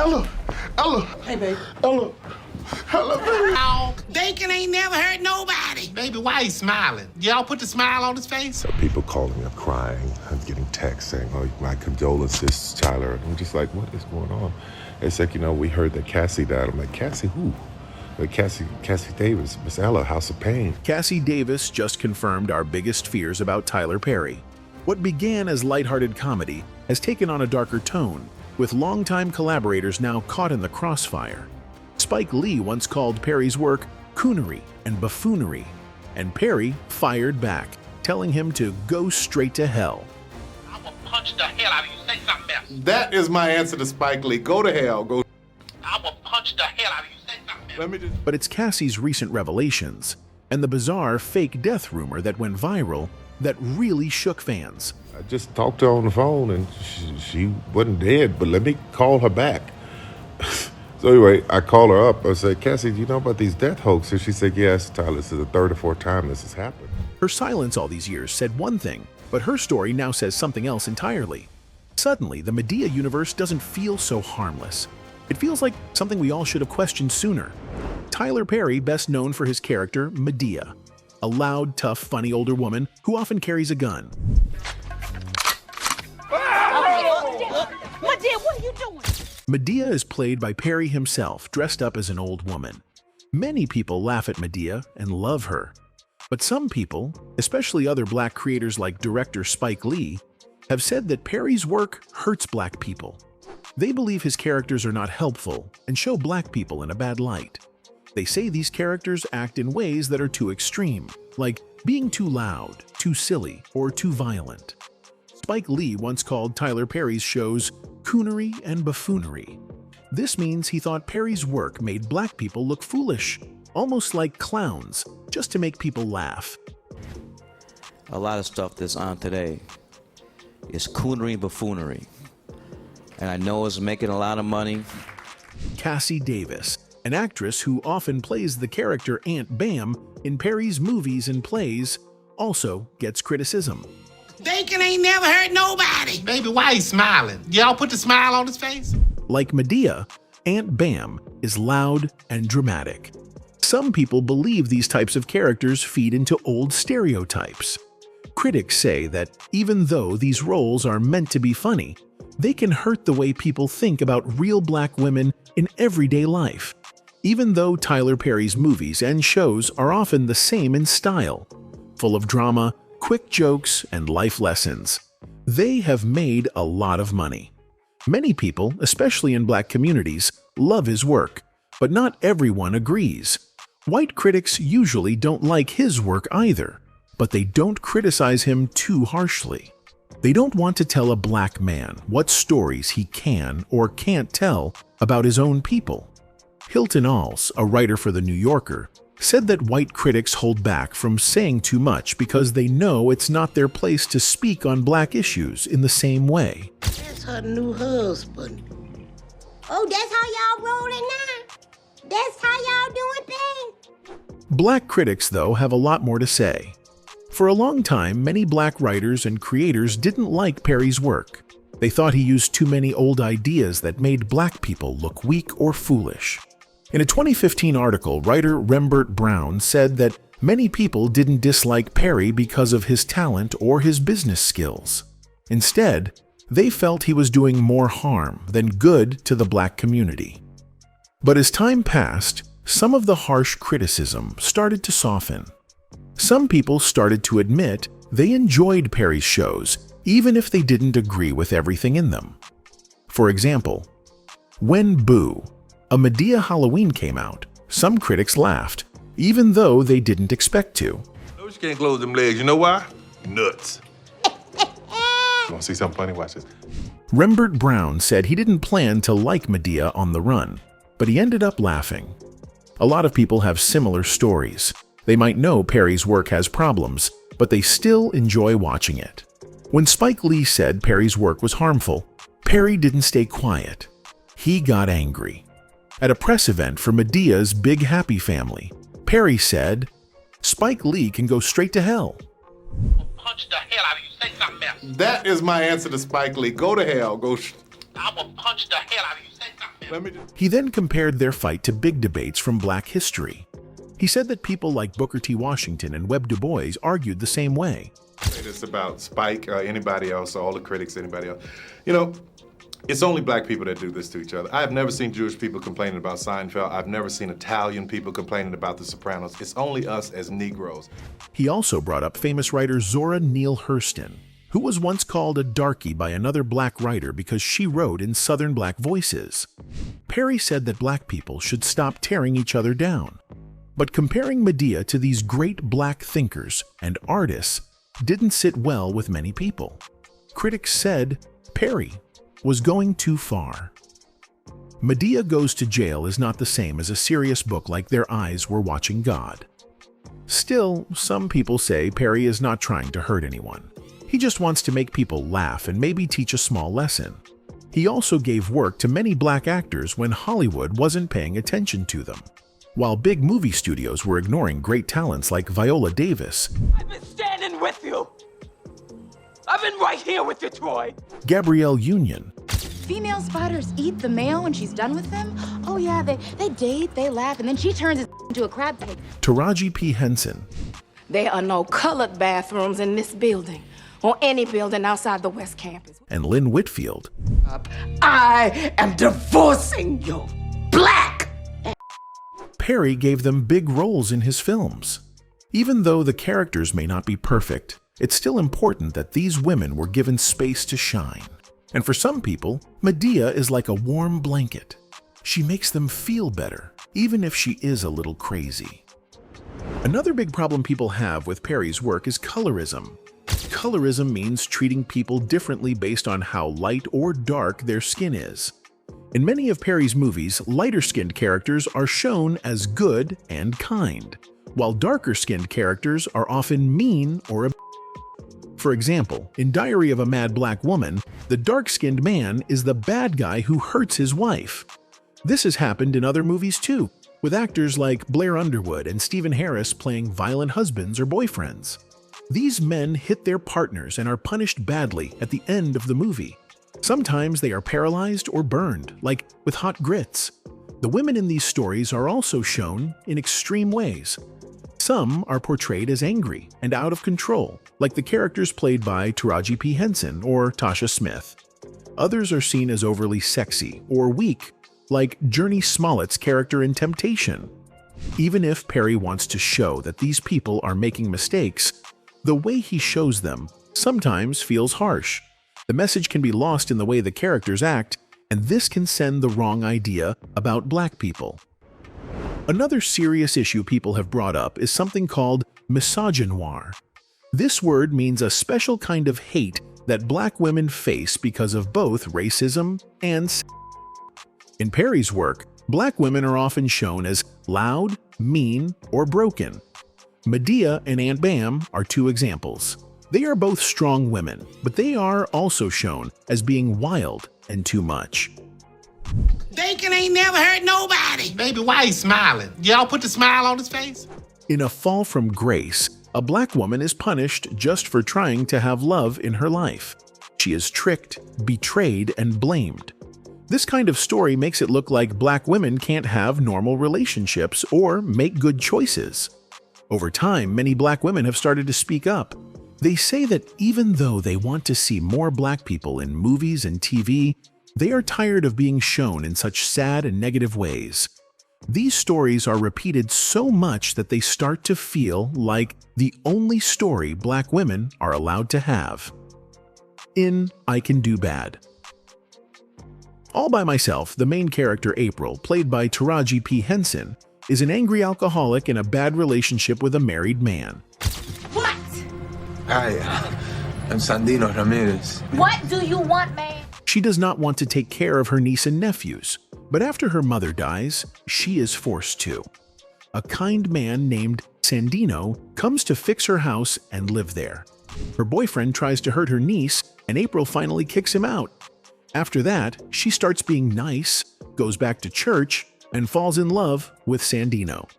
Ella. Hey, baby. Ella, baby. Oh, bacon ain't never hurt nobody. Baby, why he smiling? Y'all put the smile on his face? People calling me, I'm crying. I'm getting texts saying, oh, my condolences, Tyler. I'm just like, what is going on? It's like, we heard that Cassie died. I'm like, Cassie who? Like Cassi Davis, Miss Ella, House of Pain. Cassi Davis just confirmed our biggest fears about Tyler Perry. What began as lighthearted comedy has taken on a darker tone, with longtime collaborators now caught in the crossfire. Spike Lee once called Perry's work coonery and buffoonery, and Perry fired back, telling him to go straight to hell. I will punch the hell out of you. Say something else. That is my answer to Spike Lee. Go to hell. Go. I will punch the hell out of you. Say something else. But it's Cassie's recent revelations and the bizarre fake death rumor that went viral that really shook fans. I just talked to her on the phone and she wasn't dead, but let me call her back. So anyway, I call her up. I said, Cassie, do you know about these death hoaxes? She said, yes, Tyler, this is the third or fourth time this has happened. Her silence all these years said one thing, but her story now says something else entirely. Suddenly, the Madea universe doesn't feel so harmless. It feels like something we all should have questioned sooner. Tyler Perry, best known for his character Madea, a loud, tough, funny older woman who often carries a gun. Madea, what are you doing? Madea is played by Perry himself, dressed up as an old woman. Many people laugh at Madea and love her. But some people, especially other black creators like director Spike Lee, have said that Perry's work hurts black people. They believe his characters are not helpful and show black people in a bad light. They say these characters act in ways that are too extreme, like being too loud, too silly, or too violent. Spike Lee once called Tyler Perry's shows coonery and buffoonery. This means he thought Perry's work made black people look foolish, almost like clowns, just to make people laugh. A lot of stuff that's on today is coonery and buffoonery. And I know it's making a lot of money. Cassi Davis, an actress who often plays the character Aunt Bam in Perry's movies and plays, also gets criticism. Bacon ain't never hurt nobody. Baby, why he smiling? Y'all put the smile on his face? Like Madea, Aunt Bam is loud and dramatic. Some people believe these types of characters feed into old stereotypes. Critics say that even though these roles are meant to be funny, they can hurt the way people think about real black women in everyday life, even though Tyler Perry's movies and shows are often the same in style, full of drama, quick jokes, and life lessons. They have made a lot of money. Many people, especially in black communities, love his work, but not everyone agrees. White critics usually don't like his work either, but they don't criticize him too harshly. They don't want to tell a black man what stories he can or can't tell about his own people. Hilton Als, a writer for The New Yorker, said that white critics hold back from saying too much because they know it's not their place to speak on black issues in the same way. That's her new husband. Oh, that's how y'all rolling now? That's how y'all doing things? Black critics, though, have a lot more to say. For a long time, many black writers and creators didn't like Perry's work. They thought he used too many old ideas that made black people look weak or foolish. In a 2015 article, writer Rembert Brown said that many people didn't dislike Perry because of his talent or his business skills. Instead, they felt he was doing more harm than good to the black community. But as time passed, some of the harsh criticism started to soften. Some people started to admit they enjoyed Perry's shows, even if they didn't agree with everything in them. For example, when Boo, a Madea Halloween came out, some critics laughed, even though they didn't expect to. No, you can't close them legs. You know why? Nuts. You want to see something funny? Watch this. Rembert Brown said he didn't plan to like Madea on the run, but he ended up laughing. A lot of people have similar stories. They might know Perry's work has problems, but they still enjoy watching it. When Spike Lee said Perry's work was harmful, Perry didn't stay quiet. He got angry. At a press event for Madea's Big Happy Family, Perry said, "Spike Lee can go straight to hell." Punch the hell out of you. Say something else. That is my answer to Spike Lee. Go to hell. Go. I will punch the hell out of you. Say something. He then compared their fight to big debates from Black history. He said that people like Booker T. Washington and Webb Du Bois argued the same way. It's about Spike, anybody else, all the critics, anybody else. You know, it's only black people that do this to each other. I have never seen Jewish people complaining about Seinfeld. I've never seen Italian people complaining about The Sopranos. It's only us as Negroes. He also brought up famous writer Zora Neale Hurston, who was once called a darky by another black writer because she wrote in Southern black voices. Perry said that black people should stop tearing each other down. But comparing Madea to these great black thinkers and artists didn't sit well with many people. Critics said Perry was going too far. Madea Goes to Jail is not the same as a serious book like Their Eyes Were Watching God. Still, some people say Perry is not trying to hurt anyone. He just wants to make people laugh and maybe teach a small lesson. He also gave work to many black actors when Hollywood wasn't paying attention to them, while big movie studios were ignoring great talents like Viola Davis. I've been standing with you. I've been right here with you, Troy. Gabrielle Union. Female spiders eat the male when she's done with them? Oh yeah, they date, they laugh, and then she turns it into a crab cake. Taraji P. Henson. There are no colored bathrooms in this building, or any building outside the West Campus. And Lynn Whitfield. I am divorcing you. Black! Perry gave them big roles in his films. Even though the characters may not be perfect, it's still important that these women were given space to shine. And for some people, Madea is like a warm blanket. She makes them feel better, even if she is a little crazy. Another big problem people have with Perry's work is colorism. Colorism means treating people differently based on how light or dark their skin is. In many of Perry's movies, lighter-skinned characters are shown as good and kind, while darker-skinned characters are often mean or For example, in Diary of a Mad Black Woman, the dark-skinned man is the bad guy who hurts his wife. This has happened in other movies too, with actors like Blair Underwood and Stephen Harris playing violent husbands or boyfriends. These men hit their partners and are punished badly at the end of the movie. Sometimes they are paralyzed or burned, like with Hot Grits. The women in these stories are also shown in extreme ways. Some are portrayed as angry and out of control, like the characters played by Taraji P. Henson or Tasha Smith. Others are seen as overly sexy or weak, like Journey Smollett's character in Temptation. Even if Perry wants to show that these people are making mistakes, the way he shows them sometimes feels harsh. The message can be lost in the way the characters act, and this can send the wrong idea about black people. Another serious issue people have brought up is something called Misogynoir. This word means a special kind of hate that black women face because of both racism and sexism. In Perry's work, black women are often shown as loud, mean, or broken. Madea and Aunt Bam are two examples. They are both strong women, but they are also shown as being wild and too much. Bacon ain't never hurt nobody. Baby, why he smiling? Y'all put the smile on his face? In A Fall from Grace, a black woman is punished just for trying to have love in her life. She is tricked, betrayed, and blamed. This kind of story makes it look like black women can't have normal relationships or make good choices. Over time, many black women have started to speak up. They say that even though they want to see more black people in movies and TV, they are tired of being shown in such sad and negative ways. These stories are repeated so much that they start to feel like the only story black women are allowed to have. In I Can Do Bad. All by myself, the main character April, played by Taraji P. Henson, is an angry alcoholic in a bad relationship with a married man. What? Hi, I'm Sandino Ramirez. What do you want, man? She does not want to take care of her niece and nephews, but after her mother dies, she is forced to. A kind man named Sandino comes to fix her house and live there. Her boyfriend tries to hurt her niece, and April finally kicks him out. After that, she starts being nice, goes back to church, and falls in love with Sandino.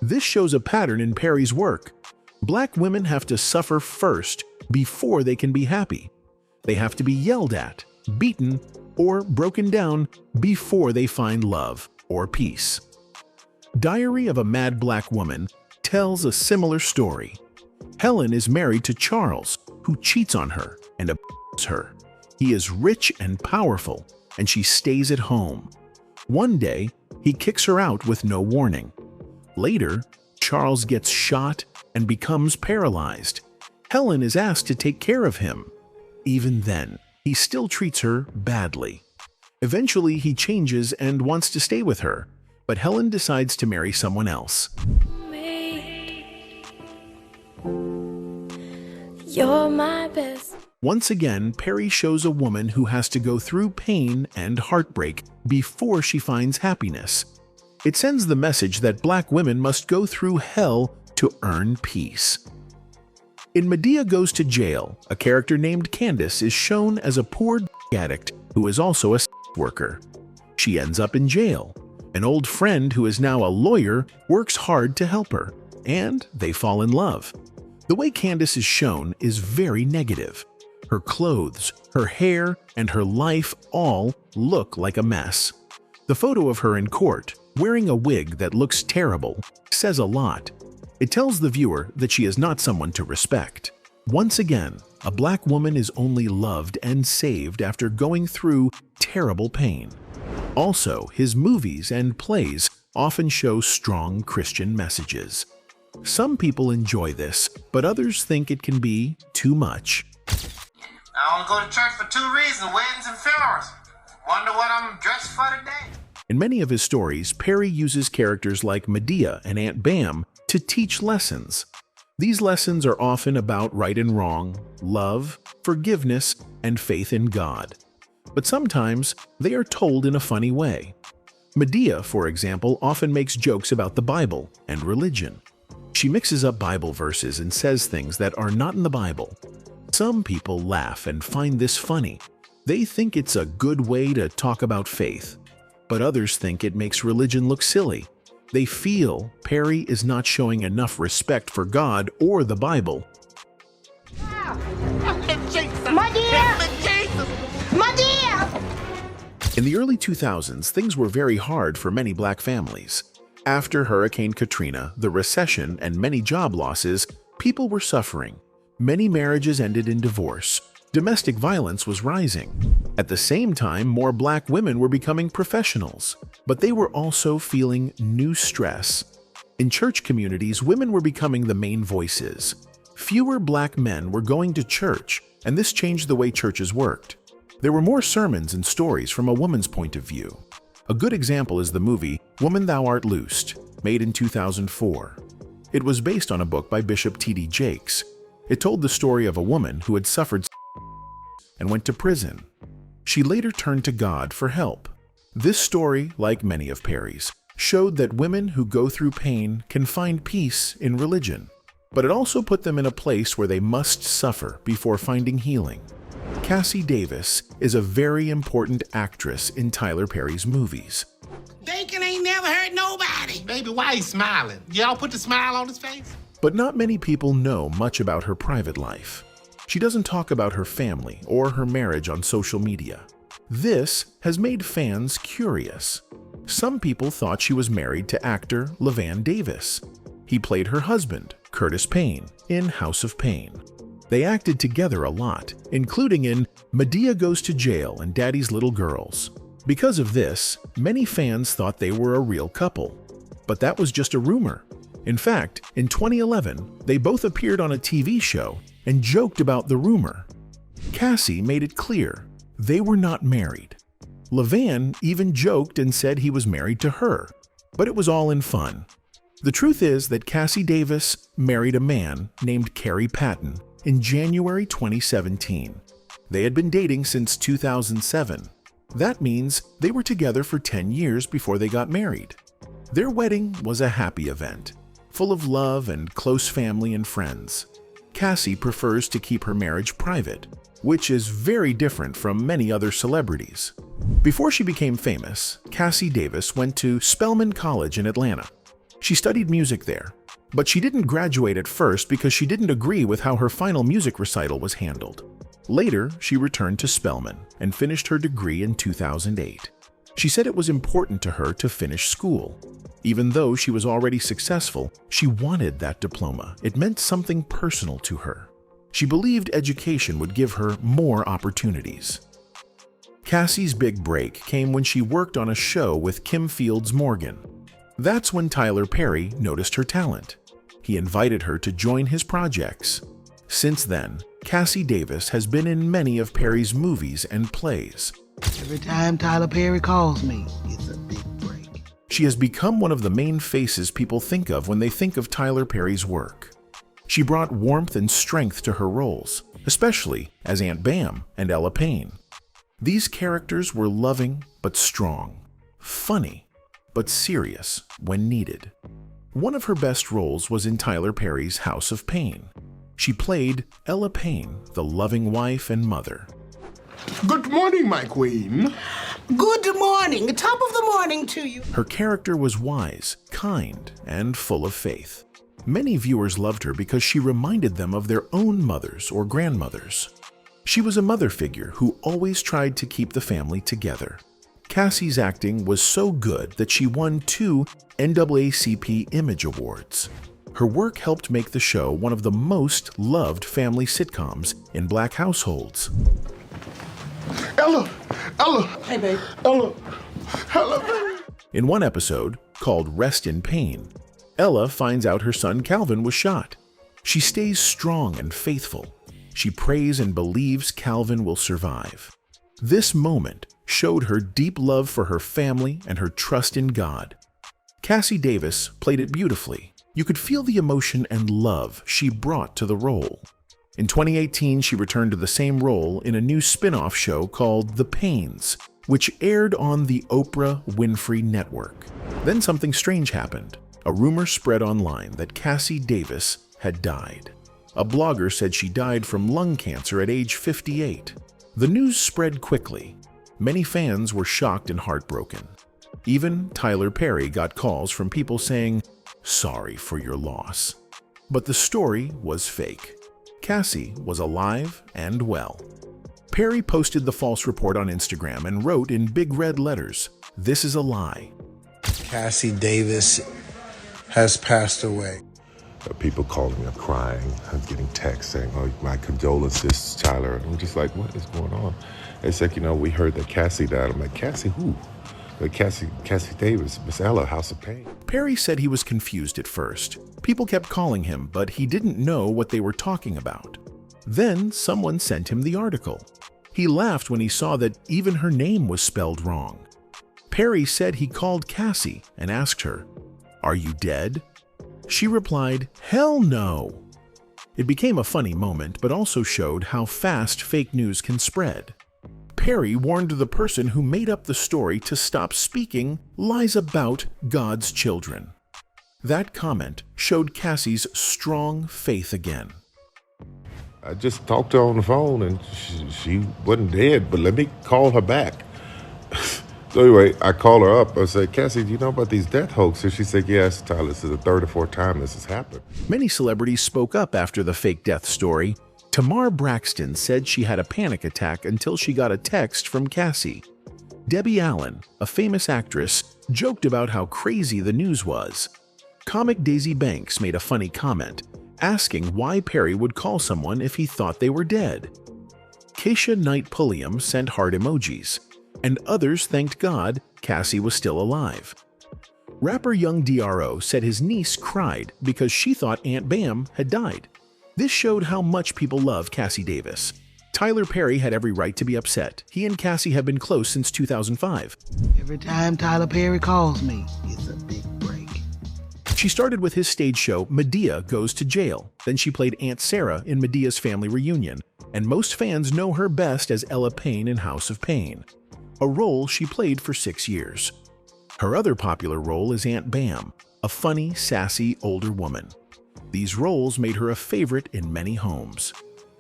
This shows a pattern in Perry's work. Black women have to suffer first before they can be happy. They have to be yelled at, beaten, or broken down before they find love or peace. Diary of a Mad Black Woman tells a similar story. Helen is married to Charles, who cheats on her and abuses her. He is rich and powerful, and she stays at home. One day, he kicks her out with no warning. Later, Charles gets shot and becomes paralyzed. Helen is asked to take care of him. Even then, he still treats her badly. Eventually, he changes and wants to stay with her, but Helen decides to marry someone else. You're my best. Once again, Perry shows a woman who has to go through pain and heartbreak before she finds happiness. It sends the message that black women must go through hell to earn peace. In Madea Goes to Jail, a character named Candace is shown as a poor addict who is also a worker. She ends up in jail. An old friend who is now a lawyer works hard to help her, and they fall in love. The way Candace is shown is very negative. Her clothes, her hair, and her life all look like a mess. The photo of her in court, wearing a wig that looks terrible, says a lot. It tells the viewer that she is not someone to respect. Once again, a black woman is only loved and saved after going through terrible pain. Also, his movies and plays often show strong Christian messages. Some people enjoy this, but others think it can be too much. I only go to church for two reasons, weddings and funerals. Wonder what I'm dressed for today. In many of his stories, Perry uses characters like Madea and Aunt Bam to teach lessons. These lessons are often about right and wrong, love, forgiveness, and faith in God. But sometimes they are told in a funny way. Madea, for example, often makes jokes about the Bible and religion. She mixes up Bible verses and says things that are not in the Bible. Some people laugh and find this funny. They think it's a good way to talk about faith. But others think it makes religion look silly. They feel Perry is not showing enough respect for God or the Bible. In the early 2000s, things were very hard for many black families. After Hurricane Katrina, the recession, and many job losses, people were suffering. Many marriages ended in divorce. Domestic violence was rising. At the same time, more black women were becoming professionals, but they were also feeling new stress. In church communities, women were becoming the main voices. Fewer black men were going to church, and this changed the way churches worked. There were more sermons and stories from a woman's point of view. A good example is the movie Woman Thou Art Loosed, made in 2004. It was based on a book by Bishop T.D. Jakes. It told the story of a woman who had suffered and went to prison. She later turned to God for help. This story, like many of Perry's, showed that women who go through pain can find peace in religion, but it also put them in a place where they must suffer before finding healing. Cassi Davis is a very important actress in Tyler Perry's movies. Bacon ain't never hurt nobody. Baby, why he smiling? Y'all put the smile on his face? But not many people know much about her private life. She doesn't talk about her family or her marriage on social media. This has made fans curious. Some people thought she was married to actor LaVan Davis. He played her husband, Curtis Payne, in House of Pain. They acted together a lot, including in Madea Goes to Jail and Daddy's Little Girls. Because of this, many fans thought they were a real couple. But that was just a rumor. In fact, in 2011, they both appeared on a TV show and joked about the rumor. Cassi made it clear they were not married. LaVan even joked and said he was married to her, but it was all in fun. The truth is that Cassi Davis married a man named Kerry Patton in January 2017. They had been dating since 2007. That means they were together for 10 years before they got married. Their wedding was a happy event, full of love and close family and friends. Cassi prefers to keep her marriage private, which is very different from many other celebrities. Before she became famous, Cassi Davis went to Spelman College in Atlanta. She studied music there, but she didn't graduate at first because she didn't agree with how her final music recital was handled. Later, she returned to Spelman and finished her degree in 2008. She said it was important to her to finish school. Even though she was already successful, she wanted that diploma. It meant something personal to her. She believed education would give her more opportunities. Cassie's big break came when she worked on a show with Kim Fields Morgan. That's when Tyler Perry noticed her talent. He invited her to join his projects. Since then, Cassi Davis has been in many of Perry's movies and plays. Every time Tyler Perry calls me, it's a big break. She has become one of the main faces people think of when they think of Tyler Perry's work. She brought warmth and strength to her roles, especially as Aunt Bam and Ella Payne. These characters were loving but strong, funny but serious when needed. One of her best roles was in Tyler Perry's House of Pain. She played Ella Payne, the loving wife and mother. Good morning, my queen. Good morning. Top of the morning to you. Her character was wise, kind, and full of faith. Many viewers loved her because she reminded them of their own mothers or grandmothers. She was a mother figure who always tried to keep the family together. Cassie's acting was so good that she won 2 NAACP Image Awards. Her work helped make the show one of the most loved family sitcoms in Black households. Ella! Hey, babe. Ella! Ella! In one episode, called Rest in Pain, Ella finds out her son Calvin was shot. She stays strong and faithful. She prays and believes Calvin will survive. This moment showed her deep love for her family and her trust in God. Cassi Davis played it beautifully. You could feel the emotion and love she brought to the role. In 2018, she returned to the same role in a new spin-off show called The Pains, which aired on the Oprah Winfrey Network. Then something strange happened. A rumor spread online that Cassi Davis had died. A blogger said she died from lung cancer at age 58. The news spread quickly. Many fans were shocked and heartbroken. Even Tyler Perry got calls from people saying, "Sorry for your loss." But the story was fake. Cassi was alive and well. Perry posted the false report on Instagram and wrote in big red letters, "This is a lie." Cassi Davis has passed away. People calling me, I'm crying. I'm getting texts saying, "Oh, my condolences, Tyler." I'm just like, what is going on? It's like, we heard that Cassie died. I'm like, Cassie who? Like Cassi Davis, Miss Ella, House of Pain. Perry said he was confused at first. People kept calling him, but he didn't know what they were talking about. Then someone sent him the article. He laughed when he saw that even her name was spelled wrong. Perry said he called Cassi and asked her, "Are you dead?" She replied, "Hell no." It became a funny moment, but also showed how fast fake news can spread. Perry warned the person who made up the story to stop speaking lies about God's children. That comment showed Cassie's strong faith again. I just talked to her on the phone and she wasn't dead, but let me call her back. So anyway, I call her up. I said, "Cassie, do you know about these death hoaxes?" She said, "Yes, Tyler, this is the 3rd or 4th time this has happened." Many celebrities spoke up after the fake death story. Tamar Braxton said she had a panic attack until she got a text from Cassi. Debbie Allen, a famous actress, joked about how crazy the news was. Comic Daisy Banks made a funny comment, asking why Perry would call someone if he thought they were dead. Keisha Knight Pulliam sent heart emojis, and others thanked God Cassi was still alive. Rapper Young D.R.O. said his niece cried because she thought Aunt Bam had died. This showed how much people love Cassi Davis. Tyler Perry had every right to be upset. He and Cassi have been close since 2005. Every time Tyler Perry calls me, it's a big break. She started with his stage show Madea Goes to Jail. Then she played Aunt Sarah in Medea's Family Reunion. And most fans know her best as Ella Payne in House of Pain, a role she played for 6 years. Her other popular role is Aunt Bam, a funny, sassy older woman. These roles made her a favorite in many homes.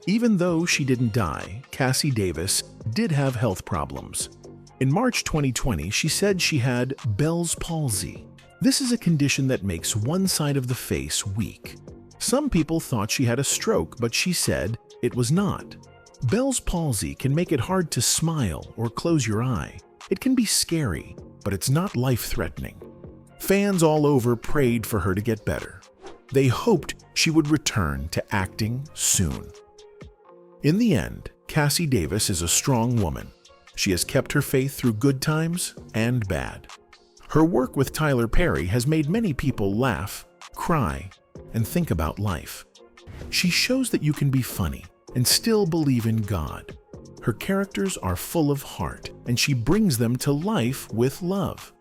Even though she didn't die, Cassi Davis did have health problems. In March 2020, she said she had Bell's palsy. This is a condition that makes one side of the face weak. Some people thought she had a stroke, but she said it was not. Bell's palsy can make it hard to smile or close your eye. It can be scary, but it's not life-threatening. Fans all over prayed for her to get better. They hoped she would return to acting soon. In the end, Cassi Davis is a strong woman. She has kept her faith through good times and bad. Her work with Tyler Perry has made many people laugh, cry, and think about life. She shows that you can be funny and still believe in God. Her characters are full of heart, and she brings them to life with love.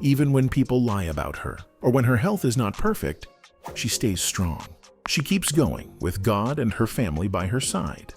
Even when people lie about her, or when her health is not perfect, she stays strong. She keeps going with God and her family by her side.